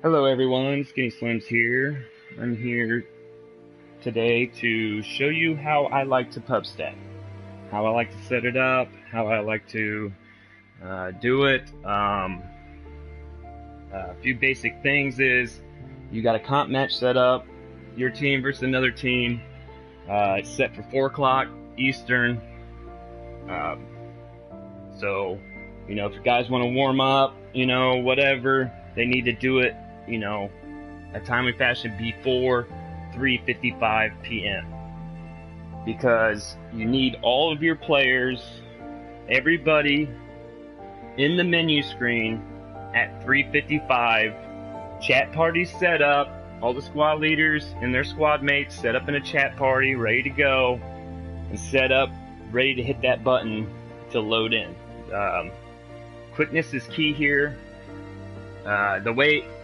Hello everyone, SkinneySlimmz here. I'm here today to show you how I like to pub stack, how I like to set it up, how I like to do it. A few basic things is you got a comp match set up, your team versus another team. It's set for 4 o'clock Eastern. So, if you guys want to warm up, whatever, they need to do it, a timely fashion before 3:55 p.m. because you need all of your players, everybody in the menu screen at 3:55. Chat party set up, all the squad leaders and their squad mates set up in a chat party, ready to go, and set up, ready to hit that button to load in. Quickness is key here.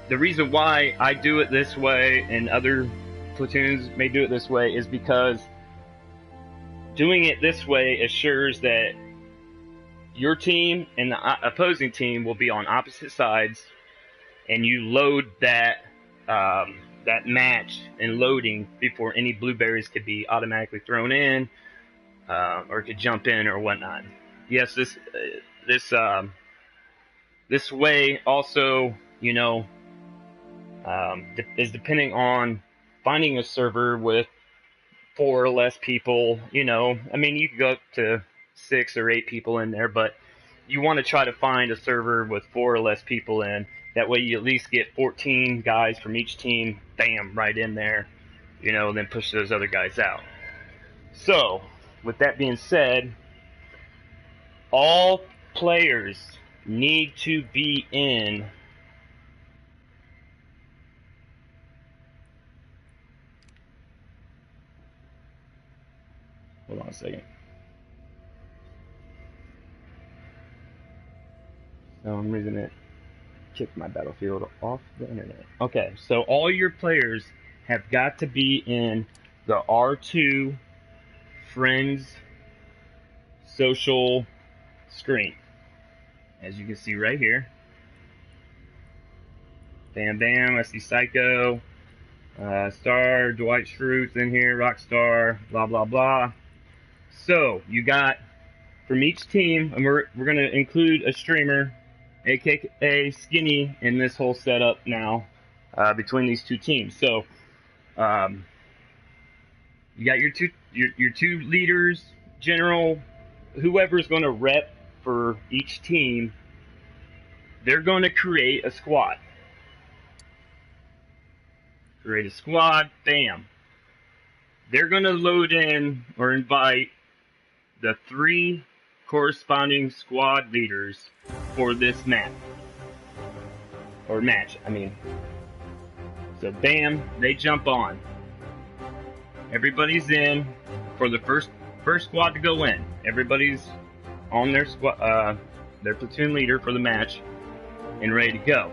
The reason why I do it this way and other platoons may do it this way is because doing it this way assures that your team and the opposing team will be on opposite sides, and you load that match and loading before any blueberries could be automatically thrown in or could jump in or whatnot. Yes, this way also, is depending on finding a server with 4 or less people. You could go up to 6 or 8 people in there, but you want to try to find a server with 4 or less people in. That way you at least get 14 guys from each team, bam, right in there, then push those other guys out. So, with that being said, all players need to be in hold on a second. For some reason it kicked my Battlefield off the internet. Okay, so all your players have got to be in the R2 Friends social screen. As you can see right here. Bam Bam, I see Psycho, Star, Dwight Schrute's in here, Rockstar, blah blah blah. So you got from each team, and we're going to include a streamer, aka Skinny, in this whole setup now between these two teams. So you got your two leaders, general, whoever's going to rep for each team. They're going to create a squad. Create a squad, bam. They're going to load in or invite the 3 corresponding squad leaders for this map. Or match, So bam, they jump on. Everybody's in for the first squad to go in. Everybody's on their squad, their platoon leader for the match, and ready to go.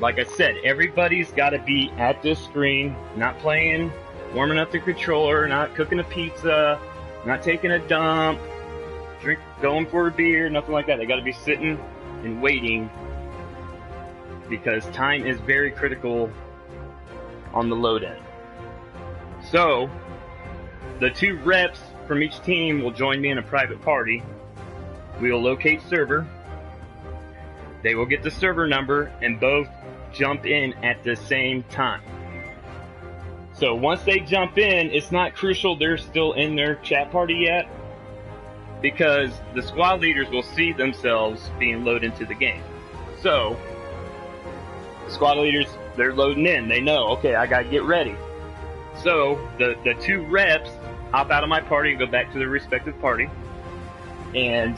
Like I said, everybody's got to be at this screen, not playing, warming up the controller, not cooking a pizza, not taking a dump, going for a beer, nothing like that. They got to be sitting and waiting because time is very critical on the load in. So, the 2 reps from each team will join me in a private party. We will locate server. They will get the server number and both jump in at the same time. So once they jump in, it's not crucial they're still in their chat party yet, because the squad leaders will see themselves being loaded into the game. So the squad leaders, they're loading in. They know, okay, I gotta get ready. So the 2 reps hop out of my party and go back to their respective party and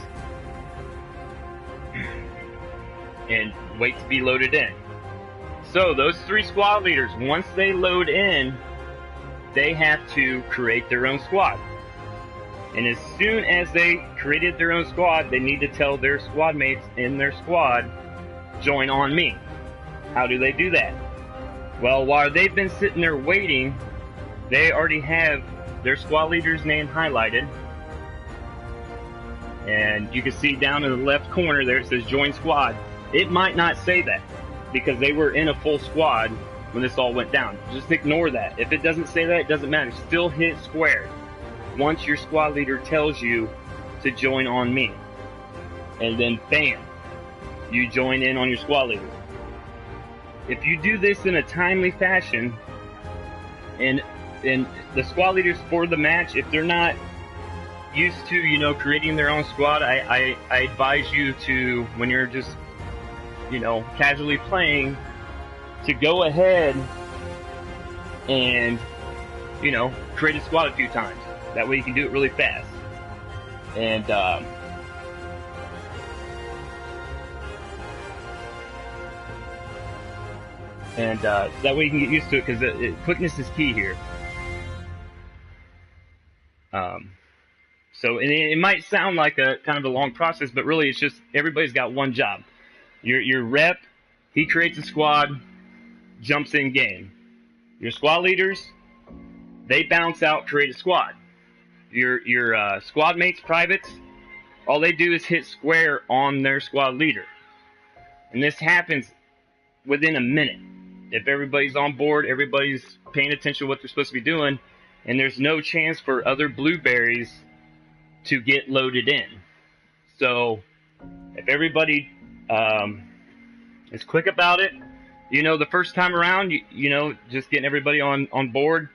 wait to be loaded in. So those 3 squad leaders, once they load in, they have to create their own squad. And as soon as they created their own squad, they need to tell their squad mates in their squad, join on me. How do they do that? Well, while they've been sitting there waiting, they already have their squad leader's name highlighted. And you can see down in the left corner there it says join squad. It might not say that. because they were in a full squad when this all went down. Just ignore that. If it doesn't say that, it doesn't matter. Still hit square once your squad leader tells you to join on me. And then bam, you join in on your squad leader. If you do this in a timely fashion, and the squad leaders for the match, if they're not used to, you know, creating their own squad, I advise you to, when you're just, you know, casually playing, to go ahead and, you know, create a squad a few times. That way you can do it really fast. And that way you can get used to it, because quickness is key here. So and it might sound like a kind of a long process, but really it's just everybody's got one job. Your rep, he creates a squad, jumps in game. Your squad leaders, they bounce out, create a squad. Your squad mates, privates, all they do is hit square on their squad leader. And this happens within a minute. If everybody's on board, everybody's paying attention to what they're supposed to be doing, and there's no chance for other blueberries to get loaded in. So if everybody is quick about it, you know, the first time around, you know, just getting everybody on board,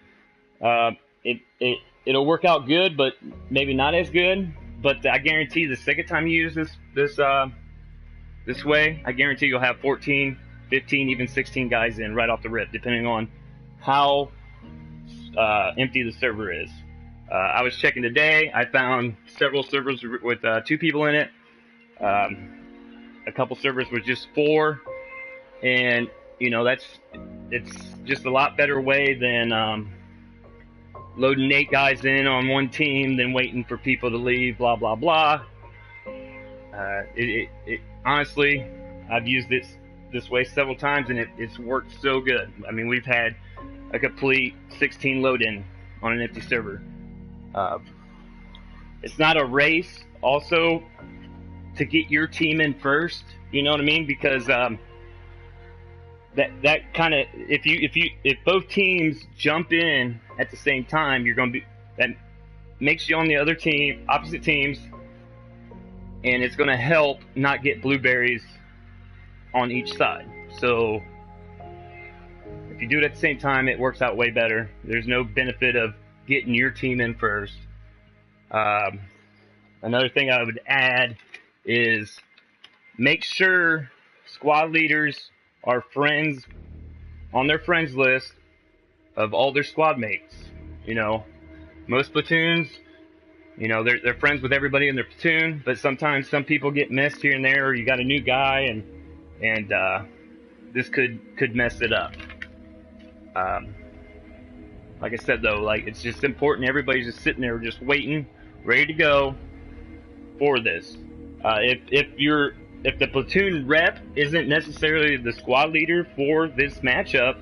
it'll work out good, but maybe not as good. But I guarantee the second time you use this way, I guarantee you'll have 14, 15, even 16 guys in right off the rip, depending on how empty the server is. I was checking today. I found several servers with 2 people in it. A couple servers with just 4, and you know, it's just a lot better way than loading 8 guys in on one team, then waiting for people to leave. Blah blah blah. Honestly, I've used this way several times, and it's worked so good. I mean, we've had a complete 16 load in on an empty server. It's not a race also to get your team in first, you know what I mean? Because that kind of, if both teams jump in at the same time, you're going to be, that makes you on the other team, opposite teams, and it's going to help not get blueberries on each side. So if you do it at the same time, it works out way better. There's no benefit of getting your team in first. Another thing I would add is make sure squad leaders are friends on their friends list of all their squad mates. You know, most platoons, you know, they're friends with everybody in their platoon, but sometimes some people get missed here and there, or you got a new guy, and this could mess it up. Like I said though, like, it's just important everybody's just sitting there just waiting, ready to go for this. If the platoon rep isn't necessarily the squad leader for this matchup,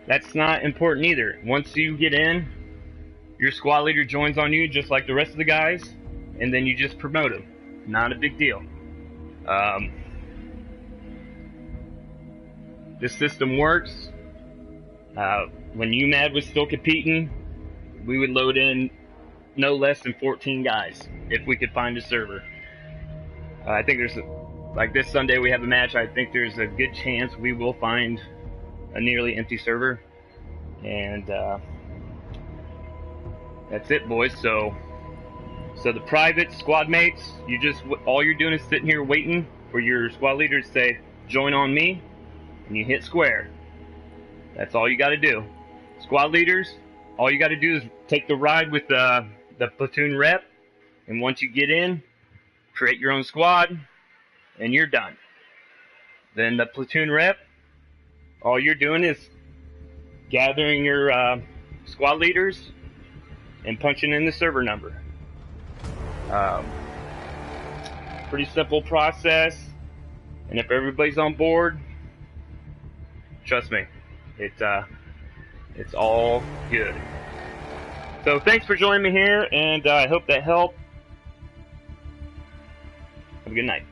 that's not important either. Once you get in, your squad leader joins on you just like the rest of the guys, and then you just promote them. Not a big deal. This system works. When UMAD was still competing, we would load in no less than 14 guys if we could find a server. I think there's, like this Sunday we have a match, I think there's a good chance we will find a nearly empty server. And that's it, boys. So the private squad mates, all you're doing is sitting here waiting for your squad leader to say, join on me, and you hit square. That's all you got to do. Squad leaders, all you got to do is take the ride with the platoon rep, and once you get in, create your own squad, and you're done. Then the platoon rep, all you're doing is gathering your squad leaders and punching in the server number. Pretty simple process, and if everybody's on board, trust me, it's all good. So thanks for joining me here, and I hope that helped. Have a good night.